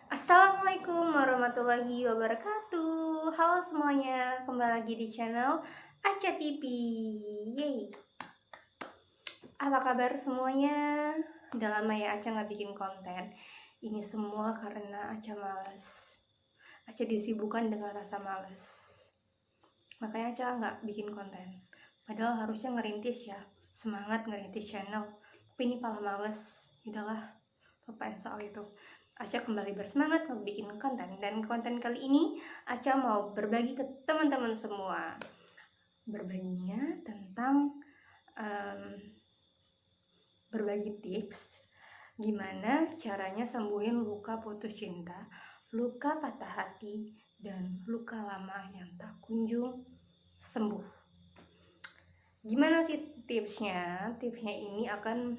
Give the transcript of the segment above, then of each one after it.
Assalamualaikum warahmatullahi wabarakatuh. Halo semuanya, kembali lagi di channel Aca TV. Yeay. Apa kabar semuanya? Udah lama ya Aca nggak bikin konten. Ini semua karena Aca males. Aca disibukkan dengan rasa males. Makanya Aca nggak bikin konten. Padahal harusnya ngerintis ya, semangat ngerintis channel. Tapi ini malah males. Udahlah, lupain soal itu. Aca kembali bersemangat bikin konten, dan konten kali ini Aca mau berbagi ke teman-teman semua. Berbaginya tentang berbagi tips gimana caranya sembuhin luka putus cinta, luka patah hati, dan luka lama yang tak kunjung sembuh. Gimana sih tipsnya? Tipsnya ini akan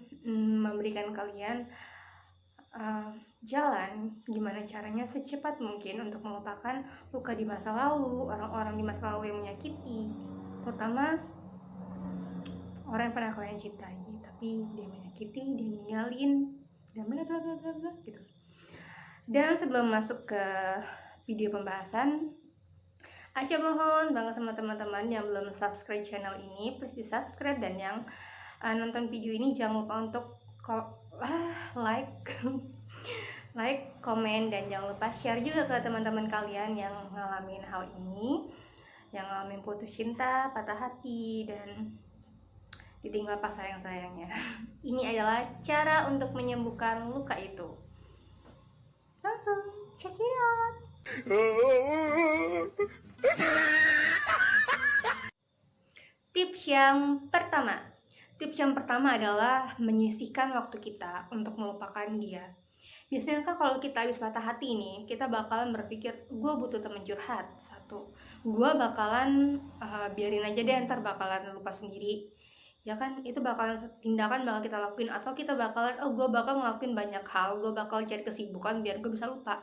memberikan kalian jalan gimana caranya secepat mungkin untuk melupakan luka di masa lalu, orang-orang di masa lalu yang menyakiti, terutama orang yang pernah kalian cintai tapi dia menyakiti, dia ninggalin, dan bla bla bla bla gitu. Dan sebelum masuk ke video pembahasan, Aca mohon banget sama teman-teman yang belum subscribe channel ini, please di subscribe, dan yang nonton video ini jangan lupa untuk like, komen, dan jangan lupa share juga ke teman-teman kalian yang ngalamin hal ini, yang ngalamin putus cinta, patah hati, dan ditinggal pas sayang-sayangnya. Ini adalah cara untuk menyembuhkan luka itu. Langsung check it out. Tips yang pertama adalah menyisihkan waktu kita untuk melupakan dia. Biasanya kan kalau kita habis patah hati ini, kita bakalan berpikir, gue butuh temen curhat. Satu, gue bakalan biarin aja deh, ntar bakalan lupa sendiri. Ya kan, itu bakalan tindakan bakal kita lakuin. Atau kita bakalan, gue bakal ngelakuin banyak hal, gue bakal cari kesibukan biar gue bisa lupa.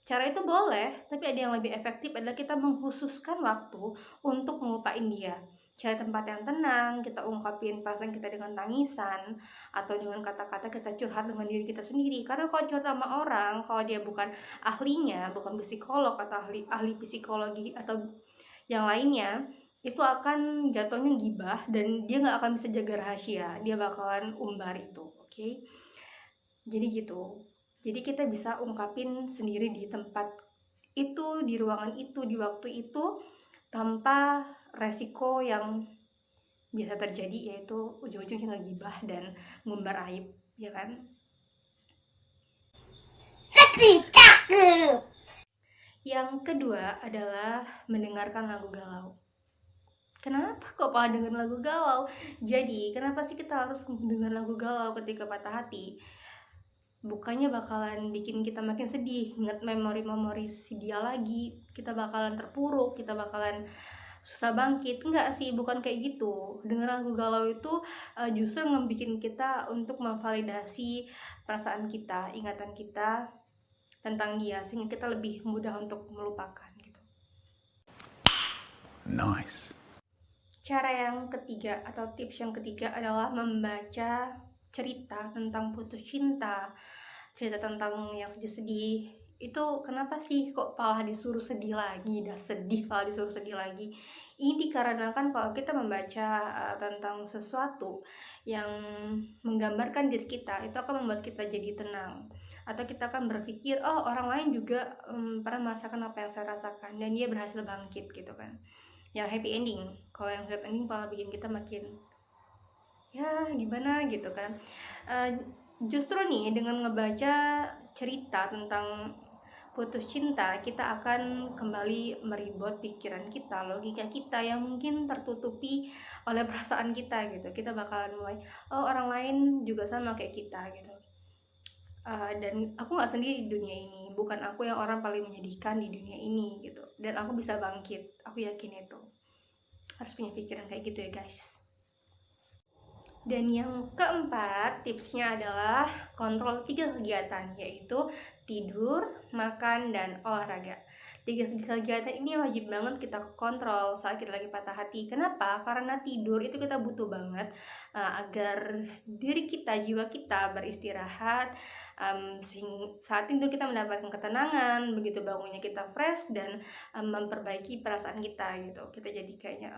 Cara itu boleh, tapi ada yang lebih efektif adalah kita mengkhususkan waktu untuk ngelupain dia. Cari tempat yang tenang, kita ungkapin perasaan kita dengan tangisan, atau dengan kata-kata kita curhat dengan diri kita sendiri. Karena kalau curhat sama orang, kalau dia bukan ahlinya, bukan psikolog atau ahli psikologi atau yang lainnya, itu akan jatuhnya gibah, dan dia nggak akan bisa jaga rahasia, dia bakalan umbar itu. Oke? Jadi gitu. Jadi kita bisa ungkapin sendiri di tempat itu, di ruangan itu, di waktu itu, tanpa resiko yang biasa terjadi, yaitu ujung-ujungnya ngegibah dan ngumbar aib, ya kan? Yang kedua adalah mendengarkan lagu galau. Kenapa kok pada denger lagu galau? Jadi kenapa sih kita harus dengar lagu galau ketika patah hati? Bukannya bakalan bikin kita makin sedih, ingat memori-memori si dia lagi, kita bakalan terpuruk, kita bakalan susah bangkit. Enggak sih, bukan kayak gitu. Dengar lagu galau itu justru ngebikin kita untuk memvalidasi perasaan kita, ingatan kita tentang dia, sehingga kita lebih mudah untuk melupakan gitu. Nice. Cara yang ketiga atau tips yang ketiga adalah membaca cerita tentang putus cinta, cerita tentang yang sedih-sedih. Itu kenapa sih kok malah disuruh sedih lagi, udah sedih malah disuruh sedih lagi? Ini dikarenakan kalau kita membaca tentang sesuatu yang menggambarkan diri kita, itu akan membuat kita jadi tenang, atau kita akan berpikir, oh orang lain juga pernah merasakan apa yang saya rasakan dan dia berhasil bangkit gitu kan, yang happy ending. Kalau yang sad ending malah bikin kita makin ya gimana gitu kan. Justru nih, dengan ngebaca cerita tentang putus cinta, kita akan kembali meribut pikiran kita, logika kita yang mungkin tertutupi oleh perasaan kita gitu. Kita bakalan mulai, oh orang lain juga sama kayak kita gitu. Dan aku gak sendiri di dunia ini, bukan aku yang orang paling menyedihkan di dunia ini gitu. Dan aku bisa bangkit, aku yakin itu. Harus punya pikiran kayak gitu ya guys. Dan yang keempat tipsnya adalah kontrol 3 kegiatan, yaitu tidur, makan, dan olahraga. 3 kegiatan ini wajib banget kita kontrol saat kita lagi patah hati. Kenapa? Karena tidur itu kita butuh banget agar diri kita, jiwa kita beristirahat, saat tidur kita mendapatkan ketenangan, begitu bangunnya kita fresh dan memperbaiki perasaan kita gitu. Kita jadi kayaknya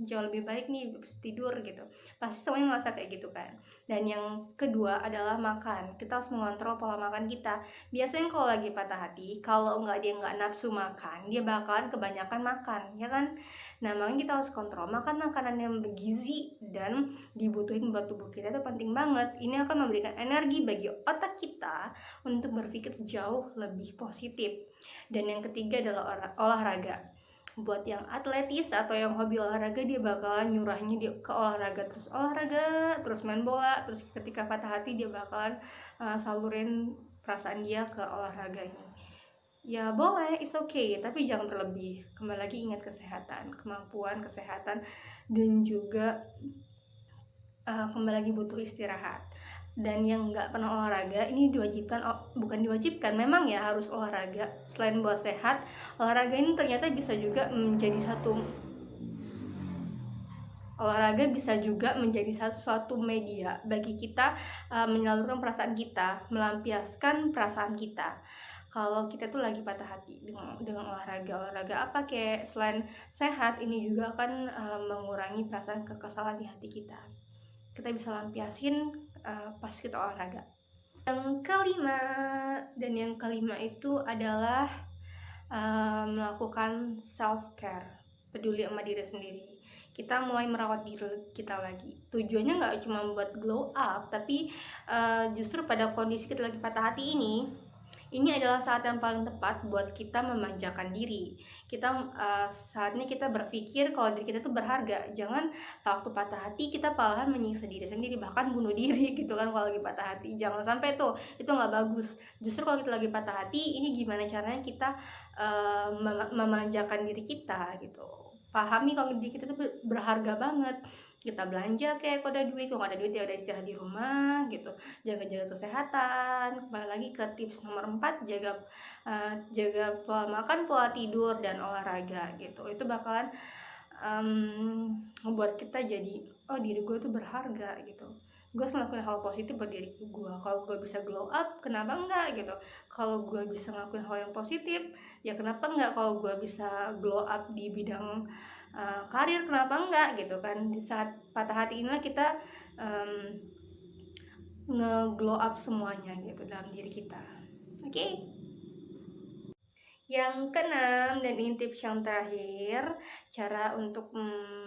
jauh lebih baik nih tidur gitu. Pasti semuanya merasa kayak gitu kan. Dan yang kedua adalah makan. Kita harus mengontrol pola makan kita. Biasanya kalau lagi patah hati, kalau dia nggak nafsu makan, dia bakalan kebanyakan makan, ya kan? Nah, makanya kita harus kontrol makan makanan yang bergizi dan dibutuhin buat tubuh kita, itu penting banget. Ini akan memberikan energi bagi otak kita untuk berpikir jauh lebih positif. Dan yang ketiga adalah olahraga. Buat yang atletis atau yang hobi olahraga, dia bakalan nyurahnya ke olahraga, terus main bola, terus ketika patah hati dia bakalan salurin perasaan dia ke olahraga ini. Ya boleh, it's okay, tapi jangan terlebih. Kembali lagi ingat kesehatan, kemampuan kesehatan, dan juga kembali lagi butuh istirahat. Dan yang nggak pernah olahraga ini bukan diwajibkan, memang ya harus olahraga. Selain buat sehat, olahraga ini ternyata bisa juga menjadi suatu media bagi kita menyalurkan perasaan kita, melampiaskan perasaan kita. Kalau kita tuh lagi patah hati dengan olahraga apa kayak selain sehat, ini juga akan mengurangi perasaan kekesalan di hati kita. Kita bisa lampiasin pas kita olahraga. Yang kelima itu adalah melakukan self care, peduli sama diri sendiri. Kita mulai merawat diri kita lagi. Tujuannya nggak cuma buat glow up, tapi justru pada kondisi kita lagi patah hati ini adalah saat yang paling tepat buat kita memanjakan diri. Saatnya kita berpikir kalau diri kita tuh berharga. Jangan waktu patah hati kita malahan menyiksa diri sendiri, bahkan bunuh diri gitu kan kalau lagi patah hati. Jangan sampai tuh, itu nggak bagus. Justru kalau kita lagi patah hati, ini gimana caranya kita memanjakan diri kita gitu. Pahami kalau diri kita tuh berharga banget. Kita belanja kayak kalau ada duit, kalau nggak ada duit ya udah istirahat di rumah gitu. Jaga kesehatan. Kembali lagi ke tips nomor 4, jaga pola makan, pola tidur, dan olahraga gitu. Itu bakalan membuat kita jadi diri gue tuh berharga gitu. Gue harus ngelakuin hal positif buat diri gue. Kalau gue bisa glow up, kenapa enggak gitu. Kalau gue bisa ngelakuin hal yang positif, ya kenapa enggak. Kalau gue bisa glow up di bidang karir, kenapa enggak gitu kan. Di saat patah hati inilah kita nge-glow up semuanya gitu dalam diri kita. Oke? Yang keenam, dan ini tips yang terakhir, cara untuk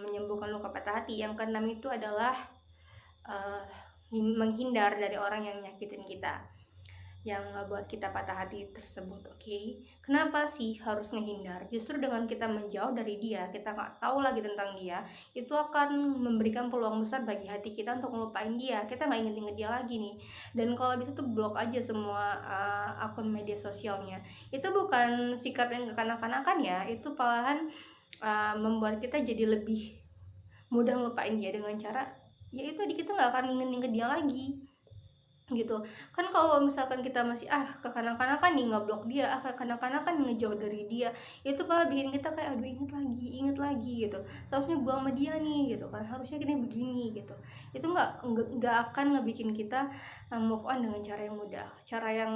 menyembuhkan luka patah hati. Yang keenam itu adalah menghindar dari orang yang nyakitin kita, yang ngebuat kita patah hati tersebut. Oke? Kenapa sih harus menghindar? Justru dengan kita menjauh dari dia, kita nggak tahu lagi tentang dia, itu akan memberikan peluang besar bagi hati kita untuk melupain dia. Kita nggak inget-inget dia lagi nih. Dan kalau bisa tuh blok aja semua akun media sosialnya. Itu bukan sikap yang kekanak-kanakan ya, itu malahan membuat kita jadi lebih mudah melupain dia dengan cara yaitu kita nggak akan inget-inget dia lagi gitu kan. Kalau misalkan kita masih kekanak-kanakan nih ngeblok dia, kekanak-kanakan ngejauh dari dia, itu malah bikin kita kayak aduh inget lagi gitu. Seharusnya gua sama dia nih gitu kan, harusnya gini begini gitu. Itu nggak akan ngebikin kita move on dengan cara yang mudah. Cara yang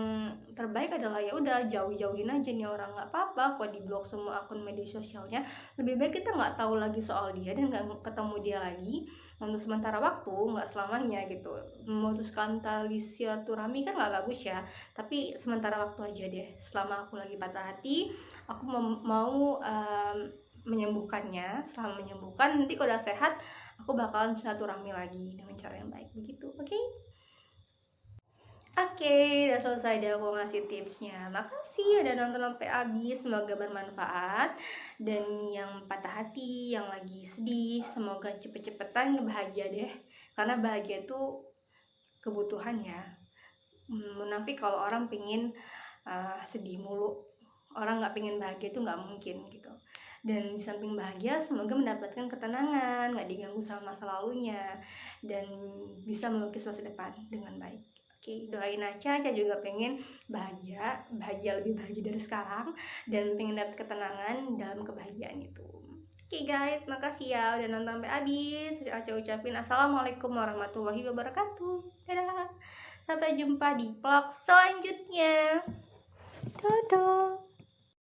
terbaik adalah ya udah jauhin aja nih orang. Nggak apa-apa kok diblok semua akun media sosialnya, lebih baik kita nggak tahu lagi soal dia dan nggak ketemu dia lagi untuk sementara waktu, nggak selamanya gitu. Memutuskan tali silaturahmi kan nggak bagus ya, tapi sementara waktu aja deh. Selama aku lagi patah hati, aku mau menyembuhkannya. Selama menyembuhkan, nanti kalau udah sehat, aku bakalan silaturahmi lagi dengan cara yang baik begitu. Oke, udah selesai deh aku ngasih tipsnya. Makasih udah nonton sampai habis, semoga bermanfaat. Dan yang patah hati, yang lagi sedih, semoga cepet-cepetan bahagia deh. Karena bahagia itu kebutuhan ya. Munafik kalau orang pengen sedih mulu. Orang nggak pengen bahagia itu nggak mungkin gitu. Dan di samping bahagia, semoga mendapatkan ketenangan, nggak diganggu sama masa lalunya, dan bisa melukis masa depan dengan baik. Oke, doain Aca juga pengen bahagia lebih bahagia dari sekarang, dan pengen dapat ketenangan dalam kebahagiaan itu. Oke guys, makasih ya udah nonton sampai habis. Aca ucapin assalamualaikum warahmatullahi wabarakatuh. Dadah. Sampai jumpa di vlog selanjutnya. Dadah.